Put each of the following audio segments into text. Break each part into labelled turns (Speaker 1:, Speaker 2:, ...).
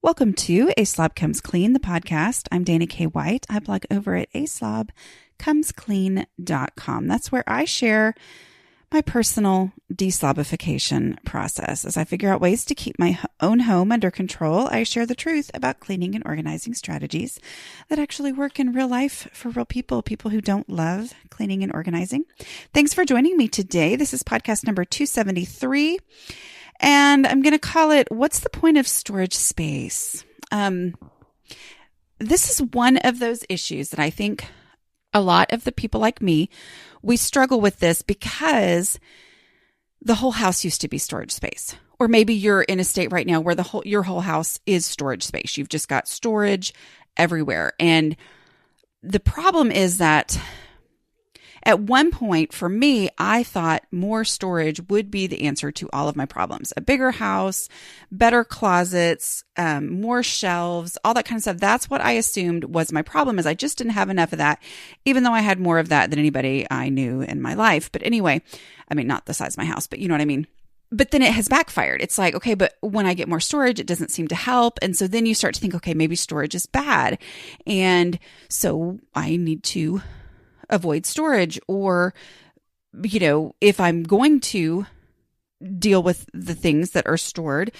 Speaker 1: Welcome to A Slob Comes Clean, the podcast. I'm Dana K. White. I blog over at aslobcomesclean.com. That's where I share my personal deslobification process. As I figure out ways to keep my own home under control, I share the truth about cleaning and organizing strategies that actually work in real life for real people who don't love cleaning and organizing. Thanks for joining me today. This is podcast number 273. And I'm going to call it, What's the Point of Storage Space? This is one of those issues that I think a lot of the people like me, we struggle with this because the whole house used to be storage space. Or maybe you're in a state right now where your whole house is storage space. You've just got storage everywhere. And the problem is that at one point, for me, I thought more storage would be the answer to all of my problems. A bigger house, better closets, more shelves, all that kind of stuff. That's what I assumed was my problem, is I just didn't have enough of that, even though I had more of that than anybody I knew in my life. But anyway, I mean, not the size of my house, but you know what I mean? But then it has backfired. It's like, okay, but when I get more storage, it doesn't seem to help. And so then you start to think, okay, maybe storage is bad. And so I need to avoid storage, or, you know, if I'm going to deal with the things that are stored,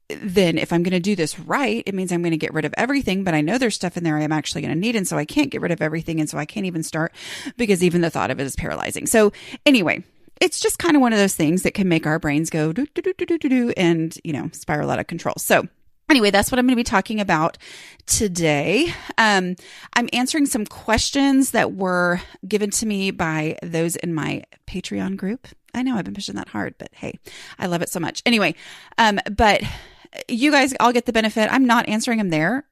Speaker 1: then if I'm going to do this right, it means I'm going to get rid of everything, but I know there's stuff in there I'm actually going to need. And so I can't get rid of everything. And so I can't even start because even the thought of it is paralyzing. So anyway, it's just kind of one of those things that can make our brains go do, do, do, do, do, do, do, and, you know, spiral out of control. So anyway, that's what I'm going to be talking about today. I'm answering some questions that were given to me by those in my Patreon group. I know I've been pushing that hard, but hey, I love it so much. Anyway, but you guys all get the benefit. I'm not answering them there.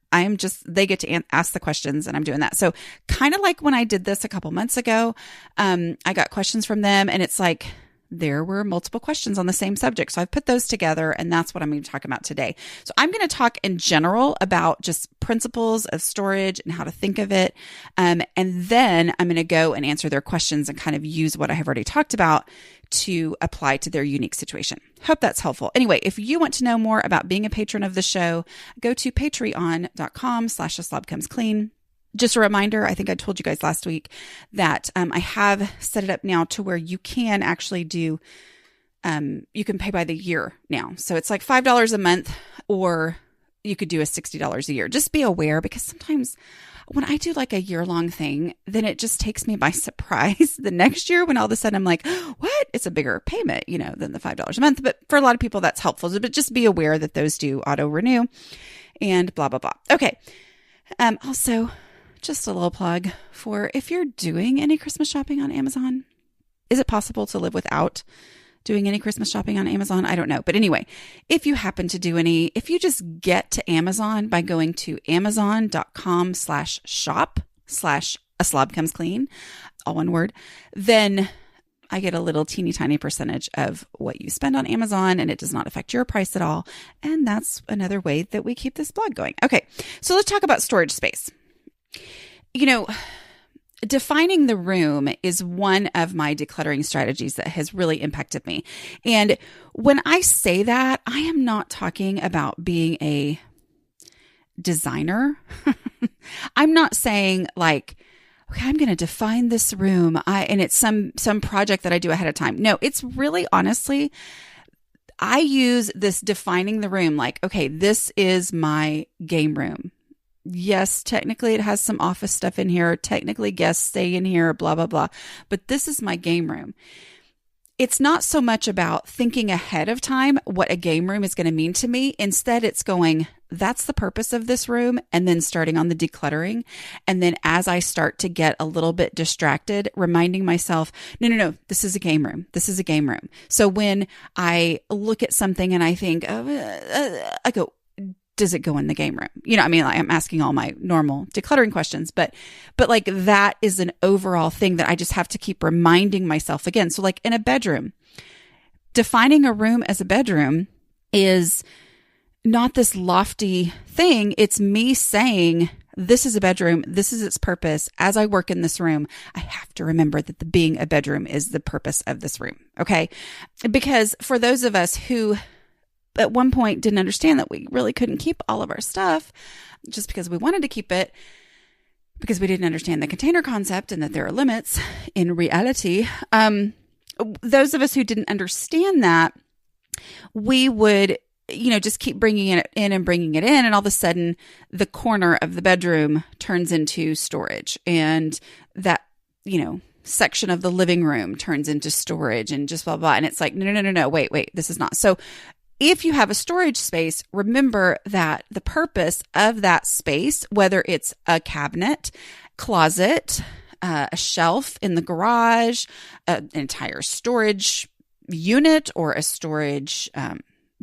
Speaker 1: They get to ask the questions, and I'm doing that. So kind of like when I did this a couple months ago, I got questions from them, and it's like, there were multiple questions on the same subject. So I've put those together, and that's what I'm going to talk about today. So I'm going to talk in general about just principles of storage and how to think of it. And then I'm going to go and answer their questions and kind of use what I have already talked about to apply to their unique situation. Hope that's helpful. Anyway, if you want to know more about being a patron of the show, go to patreon.com/aslobcomesclean. Just a reminder, I think I told you guys last week that I have set it up now to where you can actually do, you can pay by the year now. So it's like $5 a month, or you could do a $60 a year. Just be aware, because sometimes when I do like a year-long thing, then it just takes me by surprise the next year when all of a sudden I'm like, what? It's a bigger payment, you know, than the $5 a month. But for a lot of people, that's helpful. But just be aware that those do auto-renew and blah, blah, blah. Okay. Also, just a little plug for if you're doing any Christmas shopping on Amazon. Is it possible to live without doing any Christmas shopping on Amazon? I don't know. But anyway, if you happen to do any, if you just get to Amazon by going to amazon.com/shop/aslobcomesclean, all one word, then I get a little teeny tiny percentage of what you spend on Amazon, and it does not affect your price at all. And that's another way that we keep this blog going. Okay. So let's talk about storage space. You know, defining the room is one of my decluttering strategies that has really impacted me. And when I say that, I am not talking about being a designer. I'm not saying like, okay, I'm going to define this room. And it's some project that I do ahead of time. No, it's really honestly, I use this defining the room like, okay, this is my game room. Yes, technically it has some office stuff in here. Technically guests stay in here, blah, blah, blah. But this is my game room. It's not so much about thinking ahead of time what a game room is going to mean to me. Instead, it's going, that's the purpose of this room. And then starting on the decluttering. And then as I start to get a little bit distracted, reminding myself, no, this is a game room. This is a game room. So when I look at something and I think, I go, does it go in the game room? You know, I mean, like, I'm asking all my normal decluttering questions, but like that is an overall thing that I just have to keep reminding myself again. So like in a bedroom, defining a room as a bedroom is not this lofty thing. It's me saying, this is a bedroom. This is its purpose. As I work in this room, I have to remember that being a bedroom is the purpose of this room. Okay. Because for those of us who at one point didn't understand that we really couldn't keep all of our stuff just because we wanted to keep it, because we didn't understand the container concept and that there are limits in reality. Those of us who didn't understand that, we would, just keep bringing it in and bringing it in. And all of a sudden the corner of the bedroom turns into storage, and that, section of the living room turns into storage, and just blah, blah. And it's like, no, wait, this is not. So if you have a storage space, remember that the purpose of that space, whether it's a cabinet, closet, a shelf in the garage, an entire storage unit, or a storage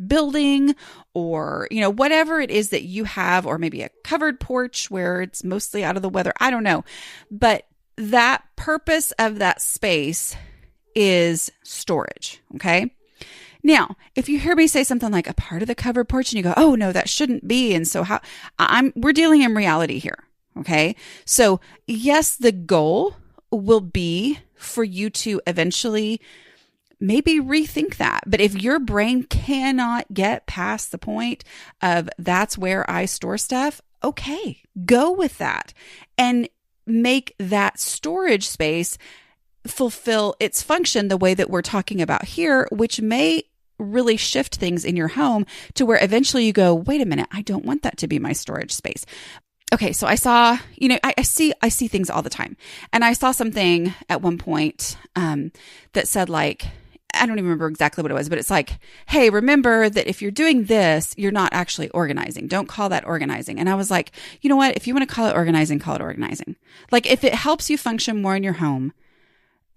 Speaker 1: building, or, whatever it is that you have, or maybe a covered porch where it's mostly out of the weather. I don't know. But that purpose of that space is storage. Okay. Now, if you hear me say something like a part of the covered porch and you go, oh no, that shouldn't be. And so we're dealing in reality here. Okay. So yes, the goal will be for you to eventually maybe rethink that. But if your brain cannot get past the point of that's where I store stuff, okay, go with that and make that storage space fulfill its function the way that we're talking about here, which may really shift things in your home to where eventually you go, wait a minute, I don't want that to be my storage space. Okay, so I saw, I see things all the time. And I saw something at one point that said, like, I don't even remember exactly what it was, but it's like, hey, remember that if you're doing this, you're not actually organizing. Don't call that organizing. And I was like, you know what? If you want to call it organizing, call it organizing. Like, if it helps you function more in your home,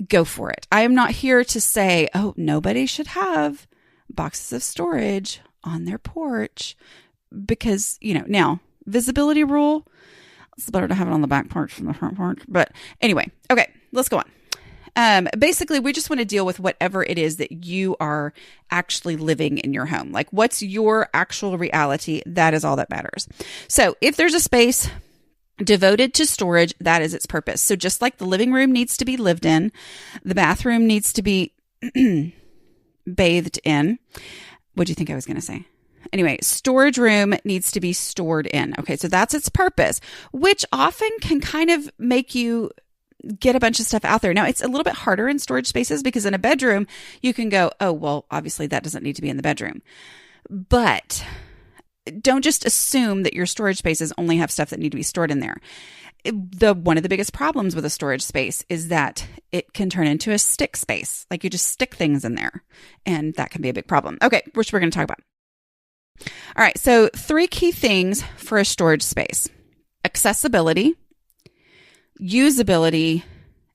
Speaker 1: go for it. I am not here to say, oh, nobody should have boxes of storage on their porch because, now visibility rule, it's better to have it on the back porch than the front porch. But anyway, okay, let's go on. Basically, we just want to deal with whatever it is that you are actually living in your home. Like, what's your actual reality? That is all that matters. So if there's a space devoted to storage, that is its purpose. So just like the living room needs to be lived in, the bathroom needs to be bathed in. What do you think I was going to say? Anyway, storage room needs to be stored in. Okay, so that's its purpose, which often can kind of make you get a bunch of stuff out there. Now, it's a little bit harder in storage spaces because in a bedroom, you can go, oh, well, obviously that doesn't need to be in the bedroom. But don't just assume that your storage spaces only have stuff that need to be stored in there. One of the biggest problems with a storage space is that it can turn into a stick space. Like, you just stick things in there, and that can be a big problem. Okay, which we're going to talk about. All right, so 3 key things for a storage space: accessibility, usability,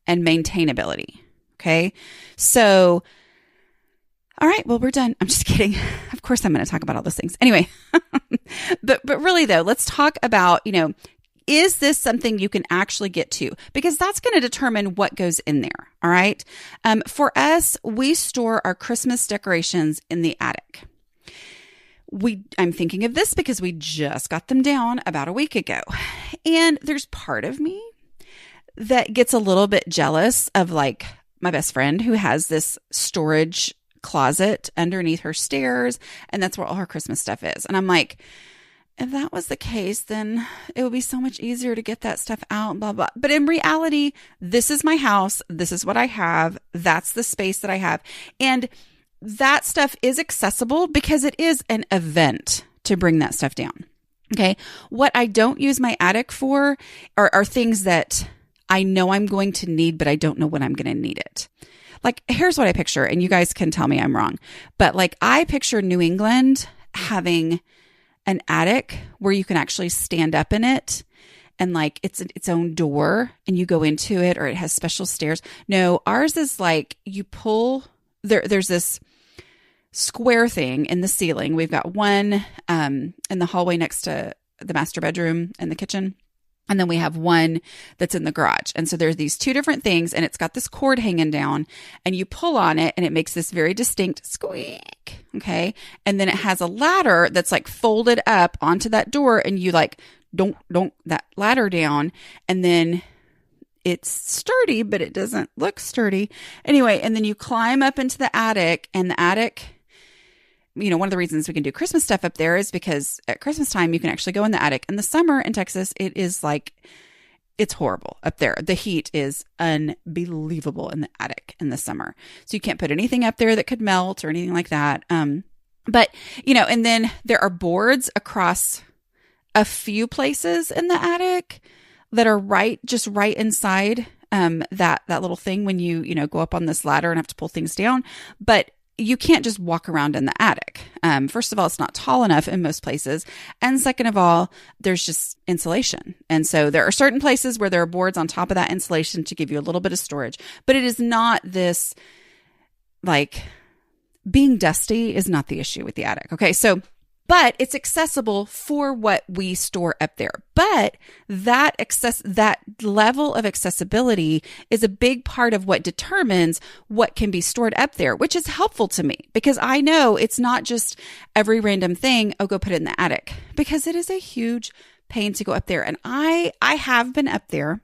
Speaker 1: and maintainability. Okay. So, all right, well, we're done. I'm just kidding. Of course, I'm going to talk about all those things. Anyway, but really though, let's talk about, is this something you can actually get to? Because that's going to determine what goes in there. All right. For us, we store our Christmas decorations in the attic. I'm thinking of this because we just got them down about a week ago. And there's part of me that gets a little bit jealous of, like, my best friend who has this storage closet underneath her stairs, and that's where all her Christmas stuff is. And I'm like, if that was the case, then it would be so much easier to get that stuff out, blah, blah. But in reality, this is my house. This is what I have. That's the space that I have. And that stuff is accessible because it is an event to bring that stuff down. Okay. What I don't use my attic for are things that I know I'm going to need, but I don't know when I'm going to need it. Like, here's what I picture, and you guys can tell me I'm wrong. But like, I picture New England having an attic where you can actually stand up in it, and like it's its own door and you go into it, or it has special stairs. No, ours is like you pull, there's this square thing in the ceiling. We've got one in the hallway next to the master bedroom and the kitchen. And then we have one that's in the garage. And so there's these 2 different things, and it's got this cord hanging down, and you pull on it and it makes this very distinct squeak. Okay. And then it has a ladder that's like folded up onto that door, and you like don't that ladder down, and then it's sturdy, but it doesn't look sturdy. Anyway, and then you climb up into the attic, and the attic one of the reasons we can do Christmas stuff up there is because at Christmas time, you can actually go in the attic. In the summer in Texas, it is like, it's horrible up there. The heat is unbelievable in the attic in the summer. So you can't put anything up there that could melt or anything like that. But, and then there are boards across a few places in the attic that are just right inside that little thing when you go up on this ladder and have to pull things down. But you can't just walk around in the attic. First of all, it's not tall enough in most places. And second of all, there's just insulation. And so there are certain places where there are boards on top of that insulation to give you a little bit of storage. But it is not this, like, being dusty is not the issue with the attic. Okay, but it's accessible for what we store up there. But that level of accessibility is a big part of what determines what can be stored up there, which is helpful to me because I know it's not just every random thing, go put it in the attic, because it is a huge pain to go up there. And I have been up there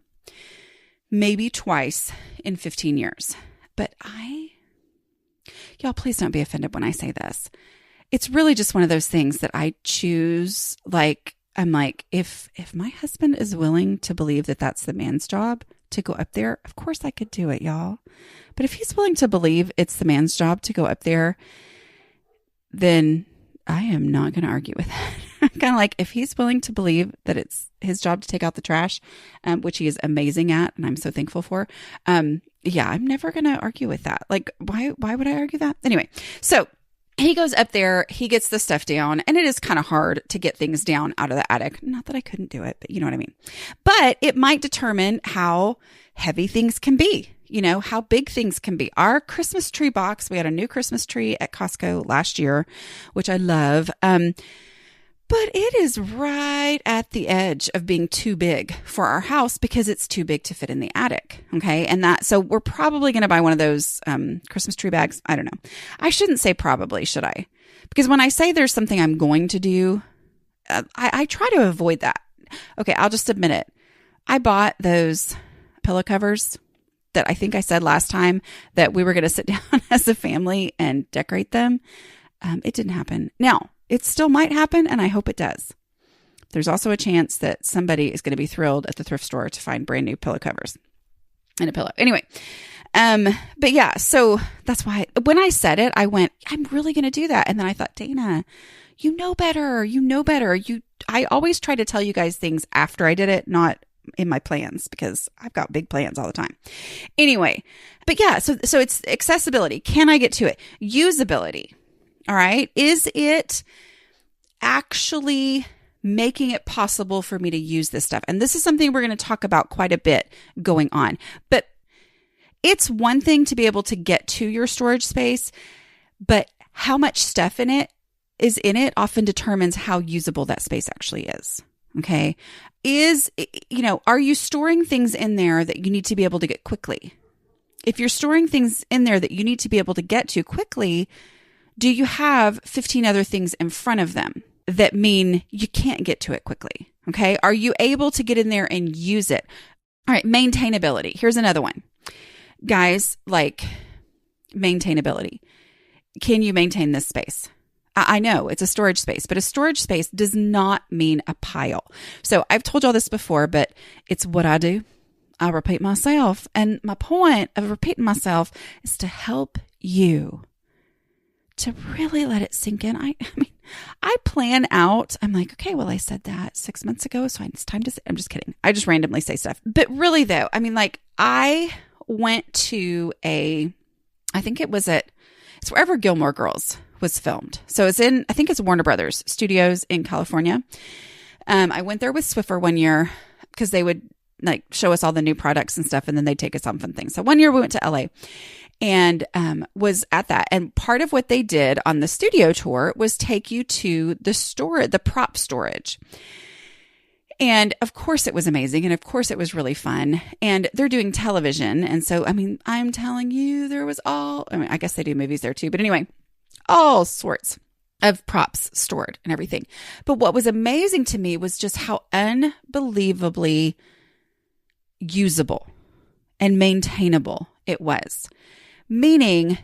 Speaker 1: maybe twice in 15 years, but y'all, please don't be offended when I say this. It's really just one of those things that I choose. Like, I'm like, if my husband is willing to believe that that's the man's job to go up there, of course I could do it, y'all. But if he's willing to believe it's the man's job to go up there, then I am not going to argue with that. I'm kind of like, if he's willing to believe that it's his job to take out the trash, which he is amazing at, and I'm so thankful for, yeah, I'm never going to argue with that. Like, why would I argue that? Anyway, so he goes up there, he gets the stuff down, and it is kind of hard to get things down out of the attic. Not that I couldn't do it, but you know what I mean. But it might determine how heavy things can be, how big things can be. Our Christmas tree box, we had a new Christmas tree at Costco last year, which I love. But it is right at the edge of being too big for our house because it's too big to fit in the attic. Okay. So we're probably going to buy one of those Christmas tree bags. I don't know. I shouldn't say probably, should I? Because when I say there's something I'm going to do, I try to avoid that. Okay. I'll just admit it. I bought those pillow covers that I think I said last time that we were going to sit down as a family and decorate them. It didn't happen. Now, it still might happen, and I hope it does. There's also a chance that somebody is going to be thrilled at the thrift store to find brand new pillow covers and a pillow. Anyway, but yeah, so that's why when I said it, I went, I'm really going to do that. And then I thought, Dana, you know better. I always try to tell you guys things after I did it, not in my plans, because I've got big plans all the time. Anyway, but yeah, so it's accessibility. Can I get to it? Usability. All right. Is it actually making it possible for me to use this stuff? And this is something we're going to talk about quite a bit going on. But it's one thing to be able to get to your storage space, but how much stuff is in it often determines how usable that space actually is. Okay. Are you storing things in there that you need to be able to get quickly? If you're storing things in there that you need to be able to get to quickly, do you have 15 other things in front of them that mean you can't get to it quickly? Okay. Are you able to get in there and use it? All right. Maintainability. Here's another one. Guys, like maintainability. Can you maintain this space? I know it's a storage space, but a storage space does not mean a pile. So I've told y'all this before, but it's what I do. I repeat myself. And my point of repeating myself is to help you to really let it sink in. I mean, I plan out. I'm like, okay, well, I said that 6 months ago, so it's time to say, I'm just kidding. I just randomly say stuff. But really though, I mean, like I went to I think it's wherever Gilmore Girls was filmed. So it's I think it's Warner Brothers Studios in California. I went there with Swiffer one year because they would like show us all the new products and stuff, and then they'd take us on fun things. So one year we went to LA and was at that. And part of what they did on the studio tour was take you to the prop storage. And of course it was amazing. And of course it was really fun. And they're doing television. And so, I mean, I'm telling you, I guess they do movies there too. But anyway, all sorts of props stored and everything. But what was amazing to me was just how unbelievably usable and maintainable it was. Meaning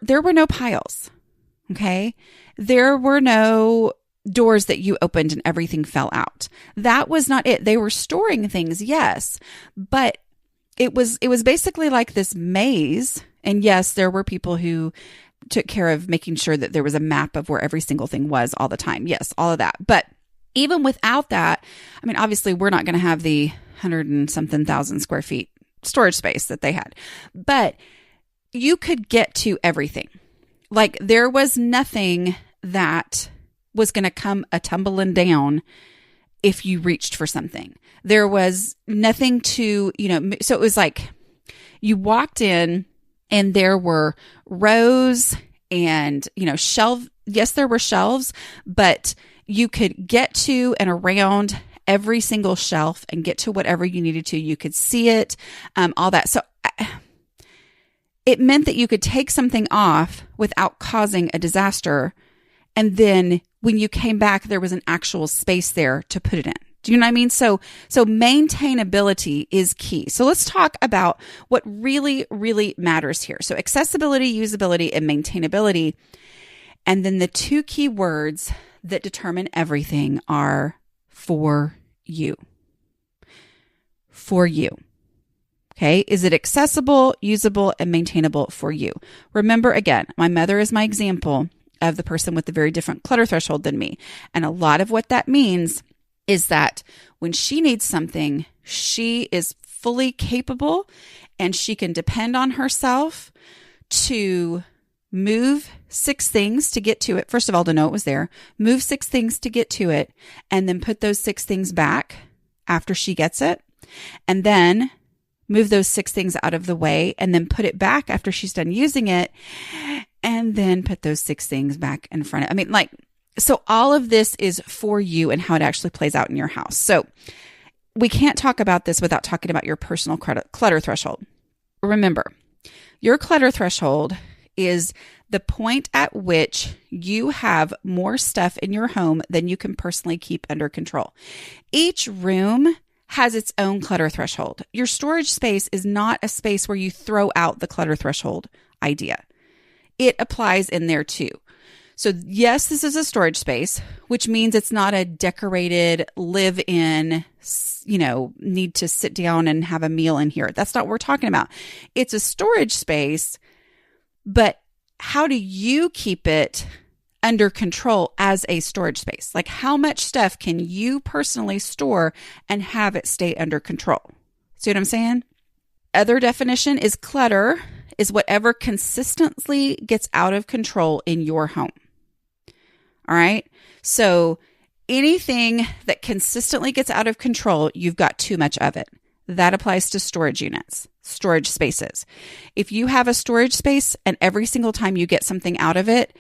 Speaker 1: there were no piles. Okay. There were no doors that you opened and everything fell out. That was not it. They were storing things, yes, but it was basically like this maze. And yes, there were people who took care of making sure that there was a map of where every single thing was all the time. Yes, all of that. But even without that, I mean, obviously we're not going to have the 100 and something thousand square feet storage space that they had, but you could get to everything. Like there was nothing that was going to come a tumbling down if you reached for something. There was nothing to, so it was like you walked in and there were rows and, shelves. Yes, there were shelves, but you could get to and around every single shelf and get to whatever you needed to. You could see it, all that. So it meant that you could take something off without causing a disaster. And then when you came back, there was an actual space there to put it in. Do you know what I mean? So maintainability is key. So let's talk about what really, really matters here. So accessibility, usability, and maintainability. And then the two key words that determine everything are for you. For you. Okay. Is it accessible, usable, and maintainable for you? Remember, again, my mother is my example of the person with a very different clutter threshold than me. And a lot of what that means is that when she needs something, she is fully capable and she can depend on herself to move 6 things to get to it. First of all, to know it was there, move 6 things to get to it, and then put those 6 things back after she gets it. And then move those 6 things out of the way and then put it back after she's done using it. And then put those 6 things back in front of, so all of this is for you and how it actually plays out in your house. So we can't talk about this without talking about your personal clutter threshold. Remember, your clutter threshold is the point at which you have more stuff in your home than you can personally keep under control. Each room has its own clutter threshold. Your storage space is not a space where you throw out the clutter threshold idea. It applies in there too. So yes, this is a storage space, which means it's not a decorated live-in, need to sit down and have a meal in here. That's not what we're talking about. It's a storage space, but how do you keep it under control as a storage space? Like how much stuff can you personally store and have it stay under control? See what I'm saying? Other definition is clutter is whatever consistently gets out of control in your home. All right. So anything that consistently gets out of control, you've got too much of it. That applies to storage units, storage spaces. If you have a storage space and every single time you get something out of it,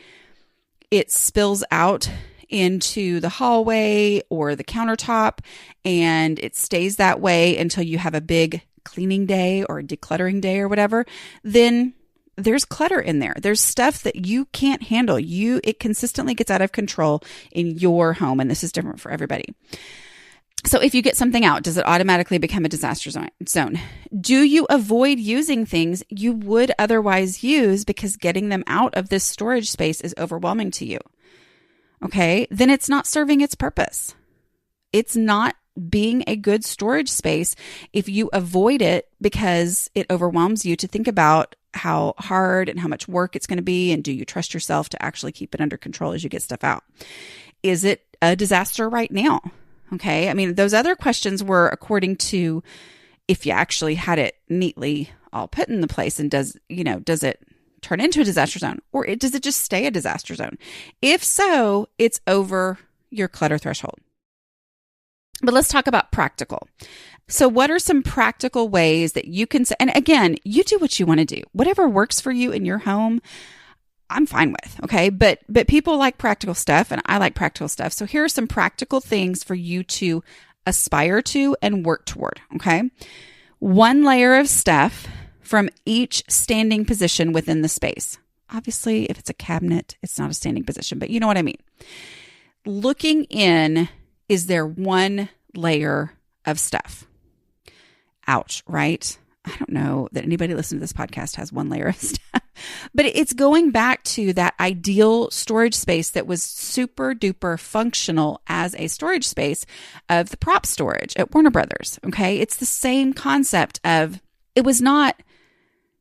Speaker 1: it spills out into the hallway or the countertop and it stays that way until you have a big cleaning day or a decluttering day or whatever, then there's clutter in there. There's stuff that you can't handle. It consistently gets out of control in your home. And this is different for everybody. So if you get something out, does it automatically become a disaster zone? Do you avoid using things you would otherwise use because getting them out of this storage space is overwhelming to you? Okay, then it's not serving its purpose. It's not being a good storage space if you avoid it because it overwhelms you to think about how hard and how much work it's going to be, and do you trust yourself to actually keep it under control as you get stuff out? Is it a disaster right now? Okay, I mean, those other questions were according to if you actually had it neatly all put in the place, and does it turn into a disaster zone, or does it just stay a disaster zone? If so, it's over your clutter threshold. But let's talk about practical. So what are some practical ways that you can, and again, you do what you want to do. Whatever works for you in your home, I'm fine with, okay? But people like practical stuff and I like practical stuff. So here are some practical things for you to aspire to and work toward, okay? 1 layer of stuff from each standing position within the space. Obviously, if it's a cabinet, it's not a standing position, but you know what I mean. Looking in, is there 1 layer of stuff? Ouch, right? I don't know that anybody listening to this podcast has one layer of stuff, but it's going back to that ideal storage space that was super duper functional as a storage space of the prop storage at Warner Brothers. Okay. It's the same concept of, it was not,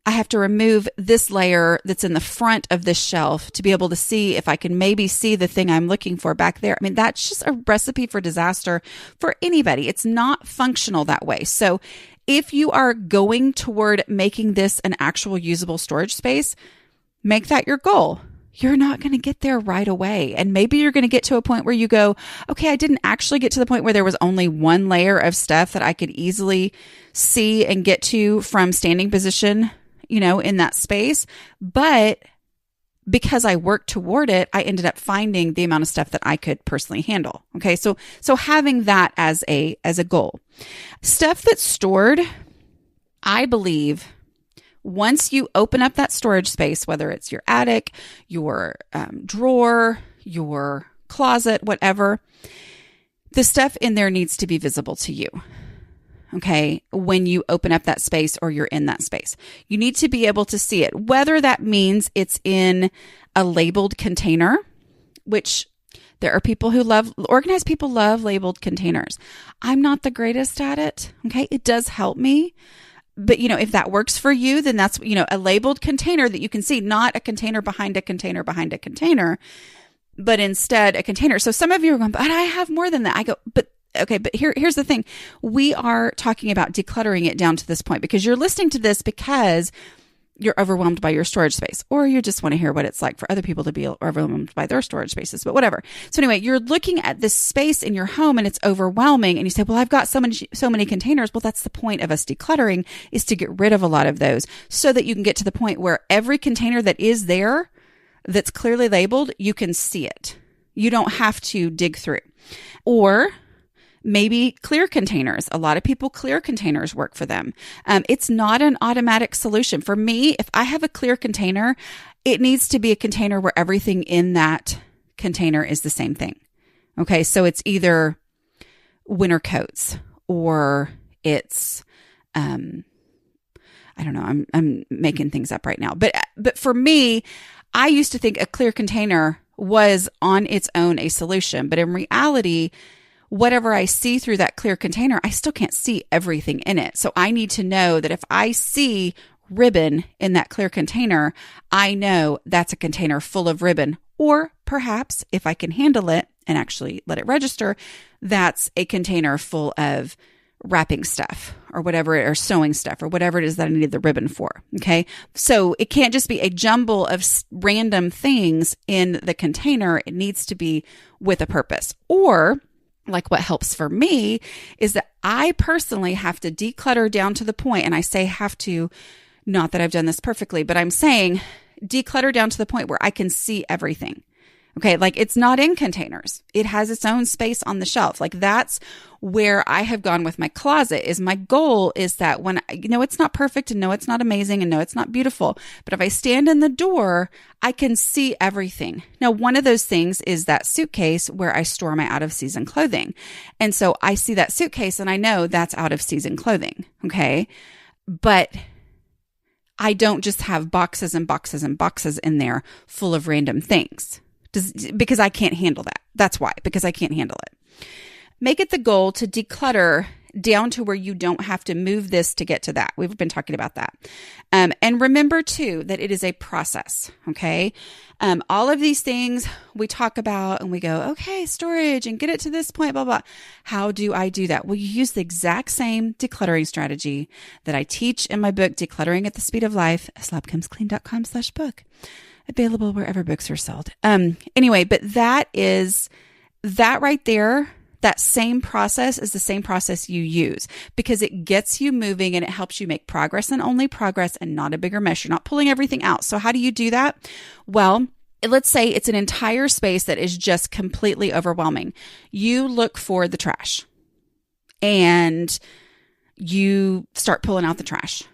Speaker 1: I have to remove this layer that's in the front of this shelf to be able to see if I can maybe see the thing I'm looking for back there. I mean, that's just a recipe for disaster for anybody. It's not functional that way. So if you are going toward making this an actual usable storage space, make that your goal. You're not going to get there right away. And maybe you're going to get to a point where you go, okay, I didn't actually get to the point where there was only one layer of stuff that I could easily see and get to from standing position, in that space. But because I worked toward it, I ended up finding the amount of stuff that I could personally handle. Okay. So having that as a goal. Stuff that's stored, I believe, once you open up that storage space, whether it's your attic, your drawer, your closet, whatever, the stuff in there needs to be visible to you. Okay. When you open up that space or you're in that space, you need to be able to see it, whether that means it's in a labeled container, which there are people who organized people love labeled containers. I'm not the greatest at it. Okay. It does help me. But, if that works for you, then that's, a labeled container that you can see, not a container behind a container behind a container, but instead a container. So some of you are going, but I have more than that. I go, okay, but here's the thing. We are talking about decluttering it down to this point because you're listening to this because you're overwhelmed by your storage space, or you just want to hear what it's like for other people to be overwhelmed by their storage spaces, but whatever. So anyway, you're looking at this space in your home and it's overwhelming and you say, well, I've got so many containers. Well, that's the point of us decluttering, is to get rid of a lot of those so that you can get to the point where every container that is there that's clearly labeled, you can see it. You don't have to dig through. Or maybe clear containers. A lot of people, clear containers work for them. It's not an automatic solution. For me, if I have a clear container, it needs to be a container where everything in that container is the same thing. Okay. So it's either winter coats or it's, I don't know. I'm making things up right now, but for me, I used to think a clear container was on its own a solution, but in reality, whatever I see through that clear container, I still can't see everything in it. So I need to know that if I see ribbon in that clear container, I know that's a container full of ribbon. Or perhaps if I can handle it and actually let it register, that's a container full of wrapping stuff or whatever, or sewing stuff or whatever it is that I needed the ribbon for. Okay. So it can't just be a jumble of random things in the container. It needs to be with a purpose. Or like what helps for me is that I personally have to declutter down to the point, and I say have to, not that I've done this perfectly, but I'm saying declutter down to the point where I can see everything. Okay. Like it's not in containers. It has its own space on the shelf. Like that's where I have gone with my closet. Is my goal is that when, it's not perfect and no, it's not amazing and no, it's not beautiful. But if I stand in the door, I can see everything. Now, one of those things is that suitcase where I store my out of season clothing. And so I see that suitcase and I know that's out of season clothing. Okay. But I don't just have boxes and boxes and boxes in there full of random things. Because I can't handle that. That's why, because I can't handle it. Make it the goal to declutter down to where you don't have to move this to get to that. We've been talking about that. And remember too, that it is a process. Okay. All of these things we talk about and we go, okay, storage and get it to this point, blah, blah. How do I do that? Well, you use the exact same decluttering strategy that I teach in my book, Decluttering at the Speed of Life, aslobcomesclean.com/book. Available wherever books are sold. Anyway, but that right there, that same process is the same process you use because it gets you moving and it helps you make progress and only progress and not a bigger mess. You're not pulling everything out. So how do you do that? Well, let's say it's an entire space that is just completely overwhelming. You look for the trash and you start pulling out the trash.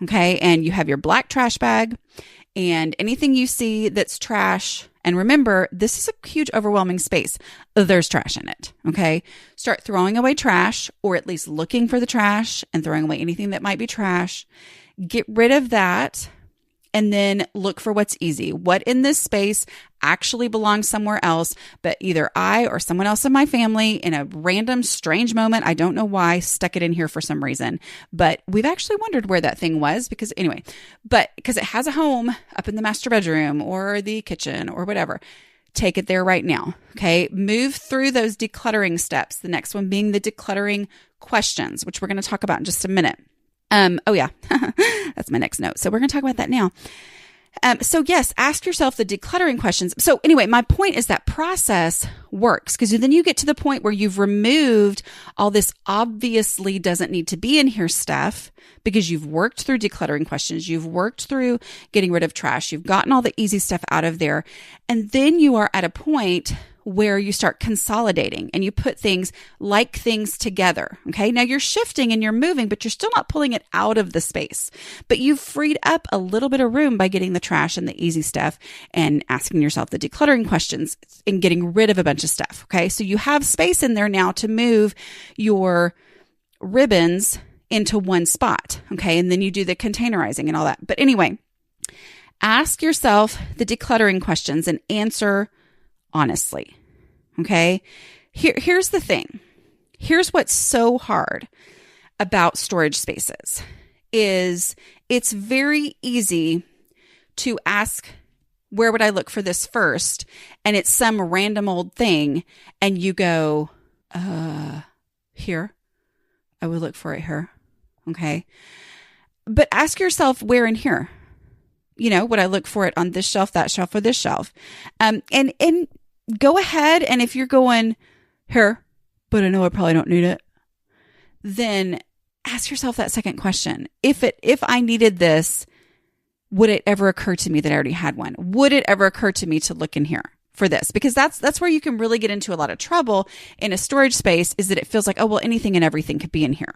Speaker 1: Okay. And you have your black trash bag. And anything you see that's trash And remember, this is a huge, overwhelming space. There's trash in it. Okay. Start throwing away trash, or at least looking for the trash and throwing away anything that might be trash. Get rid of that. And then look for what's easy. What in this space actually belongs somewhere else, but either I or someone else in my family in a random strange moment, I don't know why, stuck it in here for some reason. But we've actually wondered where that thing was because it has a home up in the master bedroom or the kitchen or whatever. Take it there right now. Okay. Move through those decluttering steps. The next one being the decluttering questions, which we're going to talk about in just a minute. Oh yeah, that's my next note. So we're going to talk about that now. So yes, ask yourself the decluttering questions. So anyway, my point is that process works because then you get to the point where you've removed all this obviously doesn't need to be in here stuff because you've worked through decluttering questions. You've worked through getting rid of trash. You've gotten all the easy stuff out of there. And then you are at a point where you start consolidating and you put things together. Okay. Now you're shifting and you're moving, but you're still not pulling it out of the space, but you've freed up a little bit of room by getting the trash and the easy stuff and asking yourself the decluttering questions and getting rid of a bunch of stuff. Okay. So you have space in there now to move your ribbons into one spot. Okay. And then you do the containerizing and all that. But anyway, ask yourself the decluttering questions and answer honestly. Okay. Here's the thing. Here's what's so hard about storage spaces is it's very easy to ask, where would I look for this first? And it's some random old thing. And you go, here, I would look for it here. Okay. But ask yourself where in here, would I look for it on this shelf, that shelf, or this shelf? And go ahead. And if you're going here, but I know I probably don't need it, then ask yourself that second question. If I needed this, would it ever occur to me that I already had one? Would it ever occur to me to look in here for this? Because that's where you can really get into a lot of trouble in a storage space, is that it feels like, oh, well, anything and everything could be in here.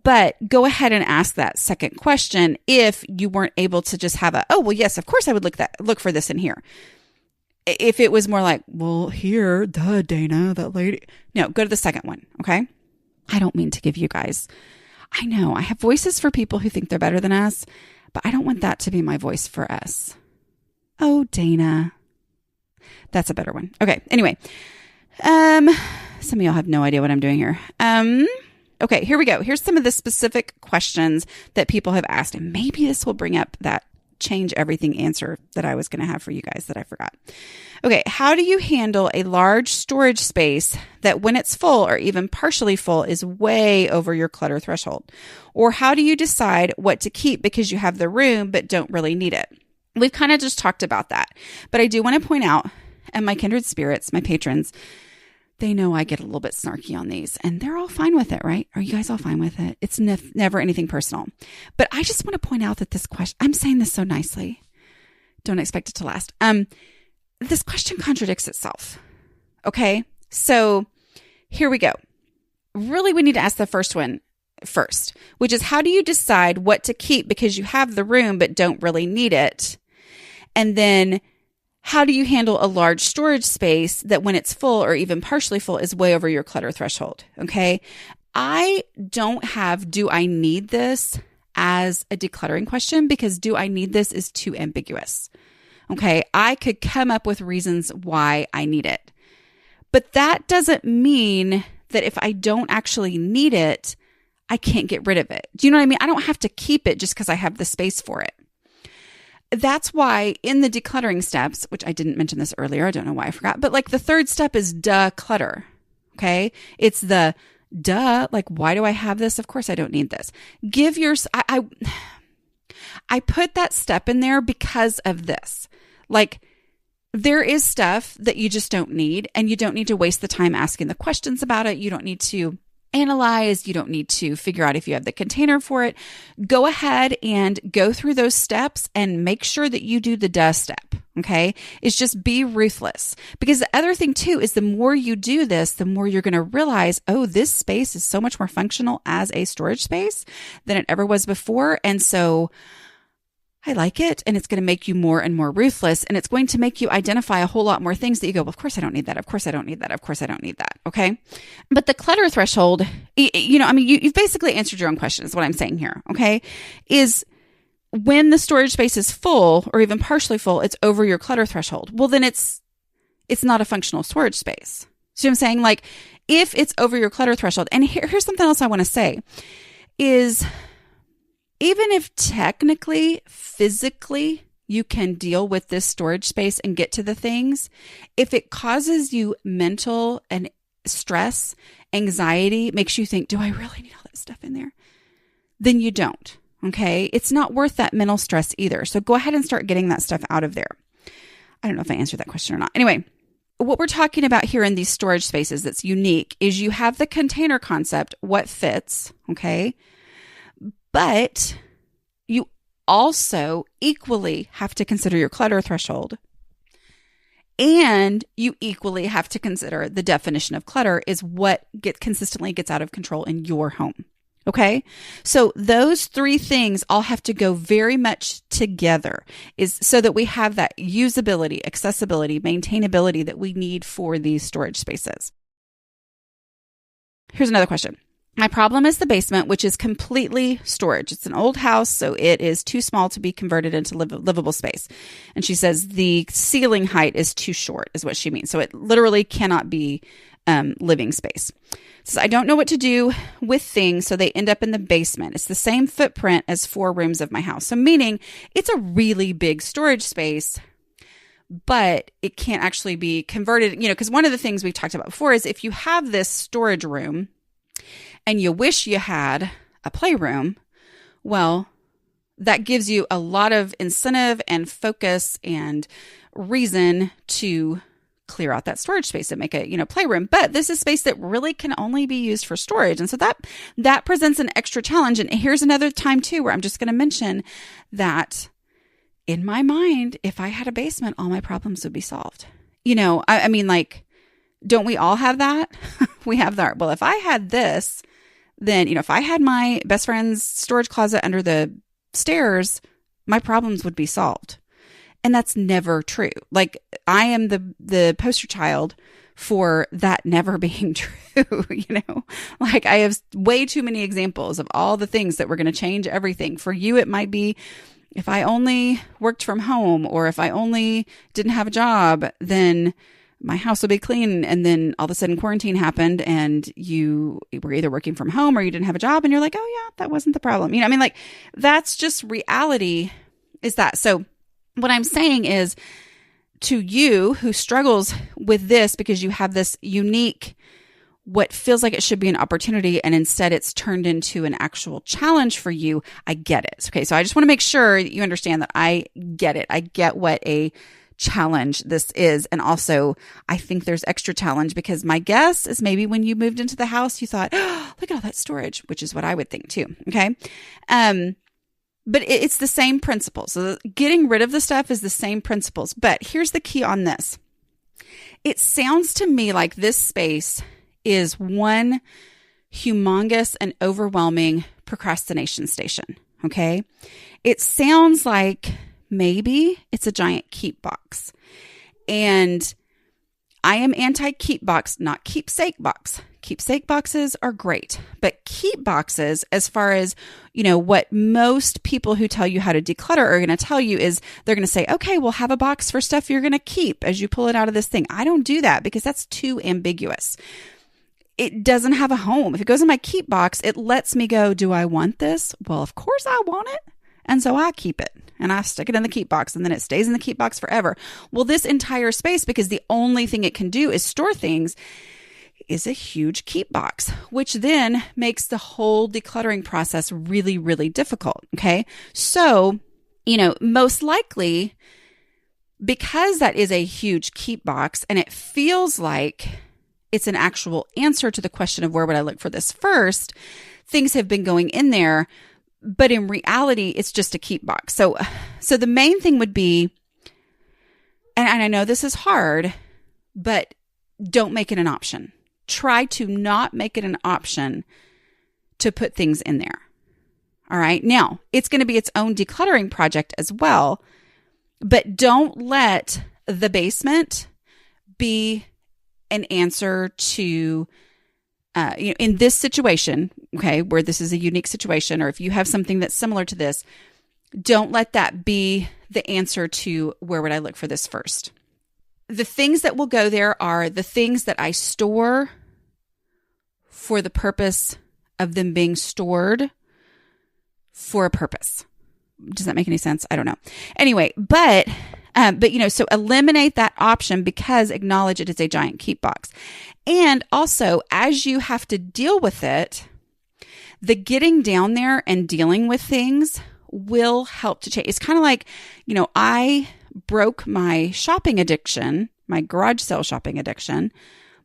Speaker 1: But go ahead and ask that second question if you weren't able to just have oh, well, yes, of course I would look for this in here. If it was more like, well, here, duh, Dana, that lady. No, go to the second one. Okay. I don't mean to give you guys, I know I have voices for people who think they're better than us, but I don't want that to be my voice for us. Oh, Dana. That's a better one. Okay. Anyway, some of y'all have no idea what I'm doing here. Okay, here we go. Here's some of the specific questions that people have asked, and maybe this will bring up that change everything answer that I was going to have for you guys that I forgot. Okay. How do you handle a large storage space that when it's full or even partially full is way over your clutter threshold? Or how do you decide what to keep because you have the room but don't really need it? We've kind of just talked about that, but I do want to point out, and my kindred spirits, my patrons, they know I get a little bit snarky on these and they're all fine with it, right? Are you guys all fine with it? It's never anything personal. But I just want to point out that this question, I'm saying this so nicely. Don't expect it to last. This question contradicts itself. Okay. So here we go. Really, we need to ask the first one first, which is, how do you decide what to keep because you have the room but don't really need it? And then, how do you handle a large storage space that when it's full or even partially full is way over your clutter threshold? Okay. I don't have, do I need this as a decluttering question, because do I need this is too ambiguous. Okay. I could come up with reasons why I need it, but that doesn't mean that if I don't actually need it, I can't get rid of it. Do you know what I mean? I don't have to keep it just because I have the space for it. That's why in the decluttering steps, which I didn't mention this earlier, I don't know why I forgot, but like the third step is declutter. Okay. It's the like, why do I have this? Of course I don't need this. I put that step in there because of this. Like, there is stuff that you just don't need, and you don't need to waste the time asking the questions about it. You don't need to analyze. You don't need to figure out if you have the container for it. Go ahead and go through those steps and make sure that you do the step. Okay. It's just be ruthless, because the other thing too is the more you do this, the more you're going to realize, oh, this space is so much more functional as a storage space than it ever was before. And so I like it. And it's going to make you more and more ruthless. And it's going to make you identify a whole lot more things that you go, well, of course I don't need that. Of course I don't need that. Of course I don't need that. Okay. But the clutter threshold, you've basically answered your own question is what I'm saying here. Okay. Is when the storage space is full or even partially full, it's over your clutter threshold. Well, then it's not a functional storage space. So I'm saying, like, if it's over your clutter threshold, and here's something else I want to say is, even if technically, physically, you can deal with this storage space and get to the things, if it causes you mental and stress, anxiety, makes you think, do I really need all that stuff in there? Then you don't. Okay. It's not worth that mental stress either. So go ahead and start getting that stuff out of there. I don't know if I answered that question or not. Anyway, what we're talking about here in these storage spaces that's unique is you have the container concept, what fits. Okay. But you also equally have to consider your clutter threshold. And you equally have to consider the definition of clutter is what consistently gets out of control in your home. Okay. So those three things all have to go very much together is so that we have that usability, accessibility, maintainability that we need for these storage spaces. Here's another question. My problem is the basement, which is completely storage. It's an old house, so it is too small to be converted into livable space. And she says the ceiling height is too short, is what she means. So it literally cannot be living space. Says, I don't know what to do with things, so they end up in the basement. It's the same footprint as 4 rooms of my house. So meaning it's a really big storage space, but it can't actually be converted, because one of the things we've talked about before is if you have this storage room and you wish you had a playroom, well, that gives you a lot of incentive and focus and reason to clear out that storage space and make a, playroom. But this is space that really can only be used for storage. And so that presents an extra challenge. And here's another time too, where I'm just going to mention that in my mind, if I had a basement, all my problems would be solved. I mean, like, don't we all have that? We have that. Well, if I had this, then, if I had my best friend's storage closet under the stairs, my problems would be solved. And that's never true. Like, I am the poster child for that never being true, Like, I have way too many examples of all the things that were going to change everything. For you, it might be if I only worked from home or if I only didn't have a job, then my house will be clean. And then all of a sudden quarantine happened and you were either working from home or you didn't have a job and you're like, oh yeah, that wasn't the problem. Like, that's just reality is that. So what I'm saying is to you who struggles with this because you have this unique, what feels like it should be an opportunity and instead it's turned into an actual challenge for you, I get it. Okay. So I just want to make sure that you understand that I get it. I get what a challenge this is. And also I think there's extra challenge because my guess is maybe when you moved into the house, you thought, oh, look at all that storage, which is what I would think too. Okay. But it's the same principle. So getting rid of the stuff is the same principles. But here's the key on this. It sounds to me like this space is one humongous and overwhelming procrastination station. Okay. It sounds like maybe it's a giant keep box. And I am anti-keep box, not keepsake box. Keepsake boxes are great, but keep boxes, as far as, what most people who tell you how to declutter are going to tell you is they're going to say, okay, we'll have a box for stuff you're going to keep as you pull it out of this thing. I don't do that because that's too ambiguous. It doesn't have a home. If it goes in my keep box, it lets me go, do I want this? Well, of course I want it. And so I keep it and I stick it in the keep box and then it stays in the keep box forever. Well, this entire space, because the only thing it can do is store things, is a huge keep box, which then makes the whole decluttering process really, really difficult. Okay. So, most likely because that is a huge keep box and it feels like it's an actual answer to the question of where would I look for this first, things have been going in there, but in reality, it's just a keep box. So the main thing would be, and I know this is hard, but don't make it an option. Try to not make it an option to put things in there. All right. Now, it's going to be its own decluttering project as well, but don't let the basement be an answer to, in this situation, okay, where this is a unique situation, or if you have something that's similar to this, don't let that be the answer to where would I look for this first. The things that will go there are the things that I store for the purpose of them being stored for a purpose. Does that make any sense? I don't know. Anyway, but so eliminate that option because acknowledge it is a giant keep box. And also, as you have to deal with it, the getting down there and dealing with things will help to change. It's kind of like, I broke my shopping addiction, my garage sale shopping addiction,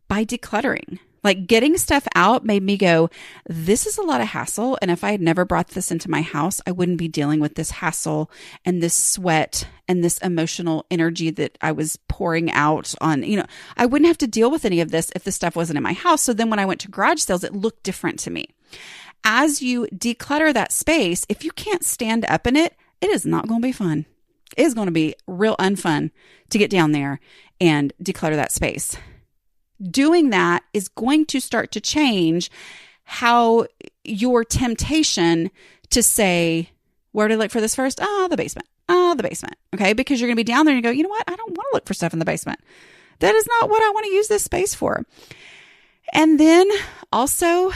Speaker 1: by decluttering. Like getting stuff out made me go, this is a lot of hassle. And if I had never brought this into my house, I wouldn't be dealing with this hassle and this sweat and this emotional energy that I was pouring out on, I wouldn't have to deal with any of this if the stuff wasn't in my house. So then when I went to garage sales, it looked different to me. As you declutter that space, if you can't stand up in it, it is not going to be fun. It is going to be real unfun to get down there and declutter that space. Doing that is going to start to change how your temptation to say, where to look for this first? The basement. The basement. Okay. Because you're going to be down there and you go, you know what? I don't want to look for stuff in the basement. That is not what I want to use this space for. And then also,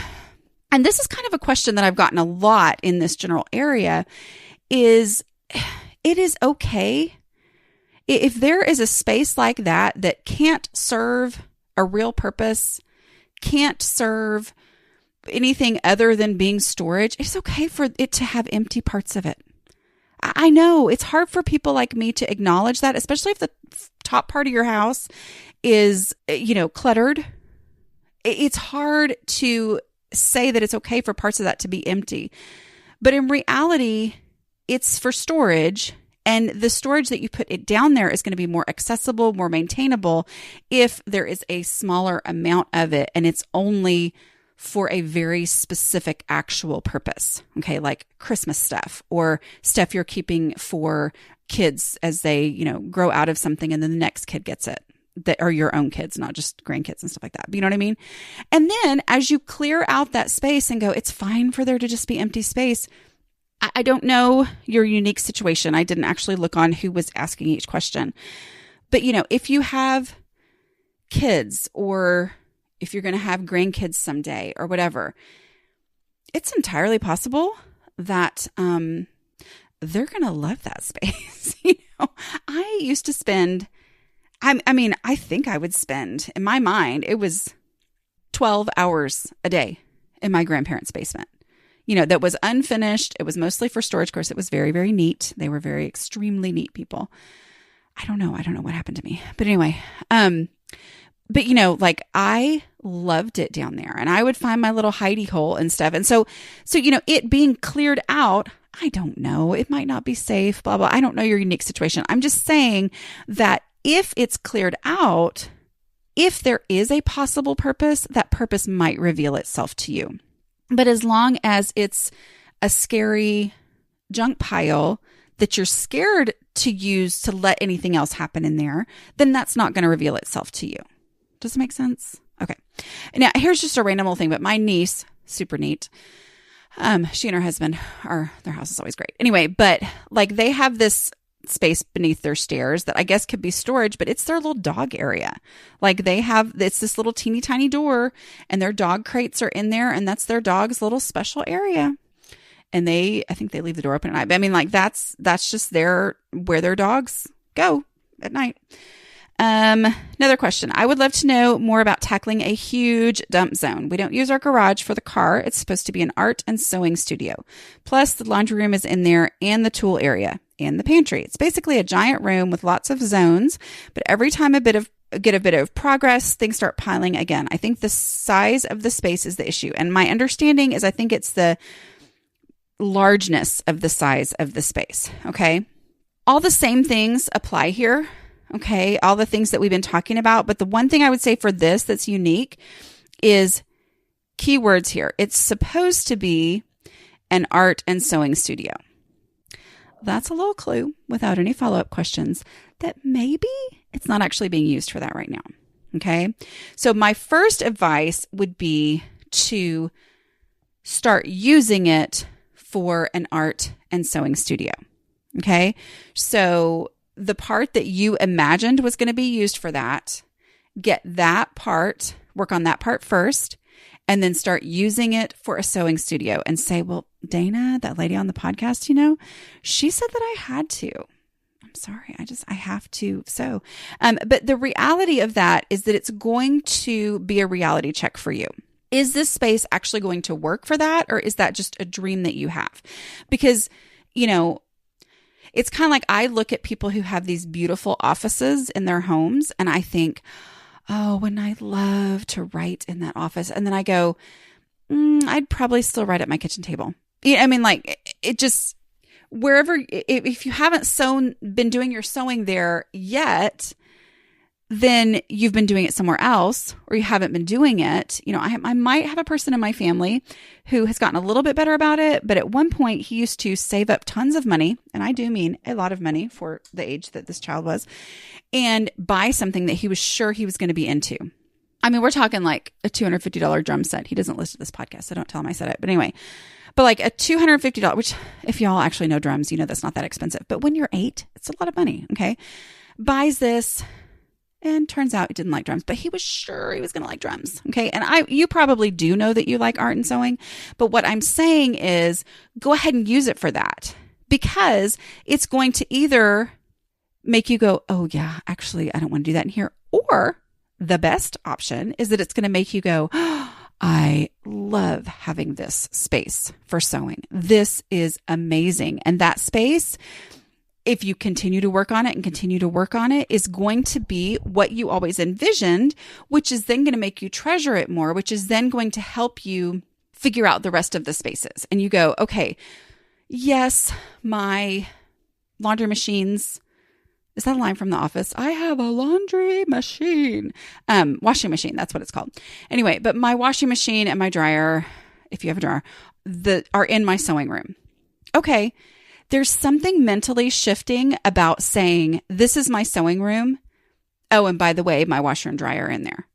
Speaker 1: and this is kind of a question that I've gotten a lot in this general area, is it is okay if there is a space like that can't serve a real purpose, can't serve anything other than being storage. It's okay for it to have empty parts of it. I know it's hard for people like me to acknowledge that, especially if the top part of your house is, cluttered. It's hard to say that it's okay for parts of that to be empty. But in reality, it's for storage. And the storage that you put it down there is going to be more accessible, more maintainable if there is a smaller amount of it and it's only for a very specific actual purpose. Okay, like Christmas stuff or stuff you're keeping for kids as they, grow out of something and then the next kid gets it. That are your own kids, not just grandkids and stuff like that. But you know what I mean? And then as you clear out that space and go, it's fine for there to just be empty space. I don't know your unique situation. I didn't actually look on who was asking each question. But, if you have kids or if you're going to have grandkids someday or whatever, it's entirely possible that they're going to love that space. I used to spend, I think I would spend, in my mind, it was 12 hours a day in my grandparents' basement. That was unfinished. It was mostly for storage. Of course, it was very, very neat. They were very extremely neat people. I don't know what happened to me. But anyway, but I loved it down there and I would find my little hidey hole and stuff. And so, it being cleared out, I don't know, it might not be safe, blah, blah. I don't know your unique situation. I'm just saying that if it's cleared out, if there is a possible purpose, that purpose might reveal itself to you. But as long as it's a scary junk pile that you're scared to use to let anything else happen in there, then that's not going to reveal itself to you. Does it make sense? Okay. Now, here's just a random little thing, but my niece, super neat. She and her husband their house is always great. Anyway, but they have this space beneath their stairs that I guess could be storage, but it's their little dog area. It's this little teeny tiny door and their dog crates are in there and that's their dog's little special area. And I think they leave the door open at night. But that's just where their dogs go at night. Another question. I would love to know more about tackling a huge dump zone. We don't use our garage for the car. It's supposed to be an art and sewing studio. Plus the laundry room is in there and the tool area and the pantry. It's basically a giant room with lots of zones, but every time get a bit of progress, things start piling again. I think the size of the space is the issue. And my understanding is I think it's the largeness of the size of the space. Okay. All the same things apply here. Okay. All the things that we've been talking about. But the one thing I would say for this that's unique is keywords here. It's supposed to be an art and sewing studio. That's a little clue without any follow-up questions that maybe it's not actually being used for that right now. Okay. So my first advice would be to start using it for an art and sewing studio. Okay. So the part that you imagined was going to be used for that, get that part, work on that part first, and then start using it for a sewing studio and say, well, Dana, that lady on the podcast, she said that I had to. I'm sorry. I have to sew. But the reality of that is that it's going to be a reality check for you. Is this space actually going to work for that? Or is that just a dream that you have? Because, it's kind of like I look at people who have these beautiful offices in their homes and I think, oh, wouldn't I love to write in that office? And then I go, I'd probably still write at my kitchen table. It just, wherever, if you haven't been doing your sewing there yet, then you've been doing it somewhere else or you haven't been doing it. I might have a person in my family who has gotten a little bit better about it, but at one point he used to save up tons of money, and I do mean a lot of money for the age that this child was, and buy something that he was sure he was going to be into. We're talking like a $250 drum set. He doesn't listen to this podcast, so don't tell him I said it. But anyway, like a $250, which if y'all actually know drums, that's not that expensive. But when you're 8, it's a lot of money, okay? Buys this. And turns out he didn't like drums, but he was sure he was going to like drums. Okay. And you probably do know that you like art and sewing, but what I'm saying is go ahead and use it for that, because it's going to either make you go, oh yeah, actually, I don't want to do that in here. Or the best option is that it's going to make you go, oh, I love having this space for sewing. This is amazing. And that space, if you continue to work on it, is going to be what you always envisioned, which is then going to make you treasure it more, which is then going to help you figure out the rest of the spaces. And you go, okay, yes, my laundry machines. Is that a line from The Office? I have a laundry machine. Washing machine, that's what it's called. Anyway, but my washing machine and my dryer, if you have a dryer, are in my sewing room. Okay. There's something mentally shifting about saying, this is my sewing room. Oh, and by the way, my washer and dryer are in there.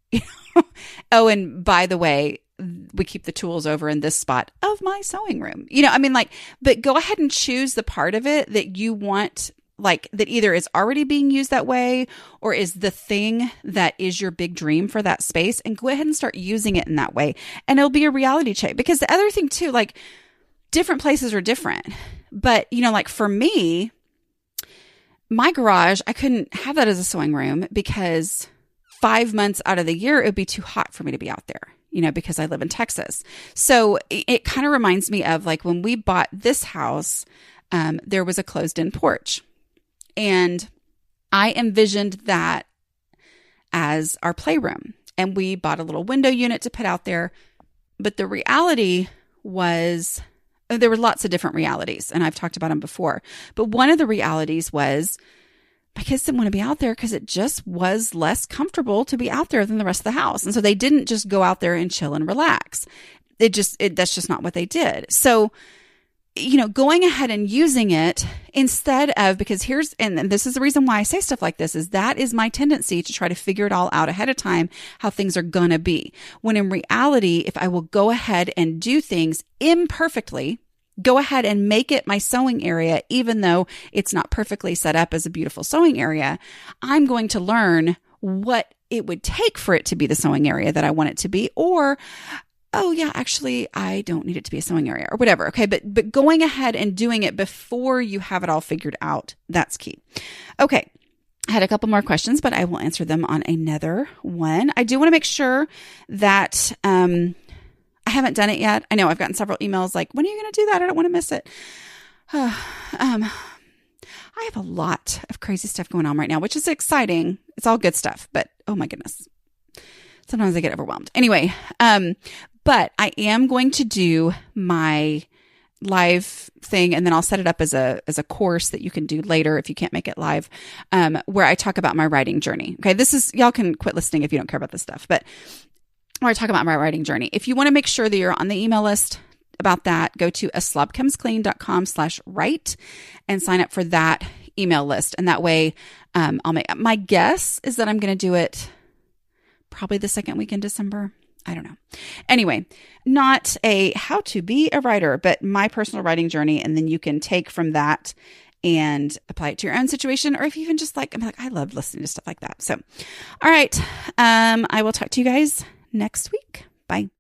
Speaker 1: Oh, and by the way, we keep the tools over in this spot of my sewing room. But go ahead and choose the part of it that you want, like that either is already being used that way or is the thing that is your big dream for that space, and go ahead and start using it in that way. And it'll be a reality check, because the other thing too, like different places are different. But, like for me, my garage, I couldn't have that as a sewing room because 5 months out of the year, it would be too hot for me to be out there, because I live in Texas. So it kind of reminds me of like when we bought this house, there was a closed-in porch. And I envisioned that as our playroom. And we bought a little window unit to put out there. But the reality was, there were lots of different realities, and I've talked about them before. But one of the realities was my kids didn't want to be out there because it just was less comfortable to be out there than the rest of the house. And so they didn't just go out there and chill and relax. That's just not what they did. So, going ahead and using it instead of, because and this is the reason why I say stuff like this, is that is my tendency to try to figure it all out ahead of time, how things are going to be. When in reality, if I will go ahead and do things imperfectly, go ahead and make it my sewing area, even though it's not perfectly set up as a beautiful sewing area, I'm going to learn what it would take for it to be the sewing area that I want it to be, or oh yeah, actually, I don't need it to be a sewing area or whatever. Okay. But going ahead and doing it before you have it all figured out, that's key. Okay. I had a couple more questions, but I will answer them on another one. I do want to make sure that, I haven't done it yet. I know I've gotten several emails like, when are you going to do that? I don't want to miss it. I have a lot of crazy stuff going on right now, which is exciting. It's all good stuff, but oh my goodness. Sometimes I get overwhelmed. Anyway, but I am going to do my live thing, and then I'll set it up as a course that you can do later if you can't make it live, where I talk about my writing journey. Okay, y'all can quit listening if you don't care about this stuff, but where I talk about my writing journey. If you want to make sure that you're on the email list, about that, go to aslobcomesclean.com/write and sign up for that email list. And that way, my guess is that I'm going to do it probably the second week in December. I don't know. Anyway, not a how to be a writer, but my personal writing journey. And then you can take from that and apply it to your own situation. Or if you even just I love listening to stuff like that. So, all right. I will talk to you guys next week. Bye.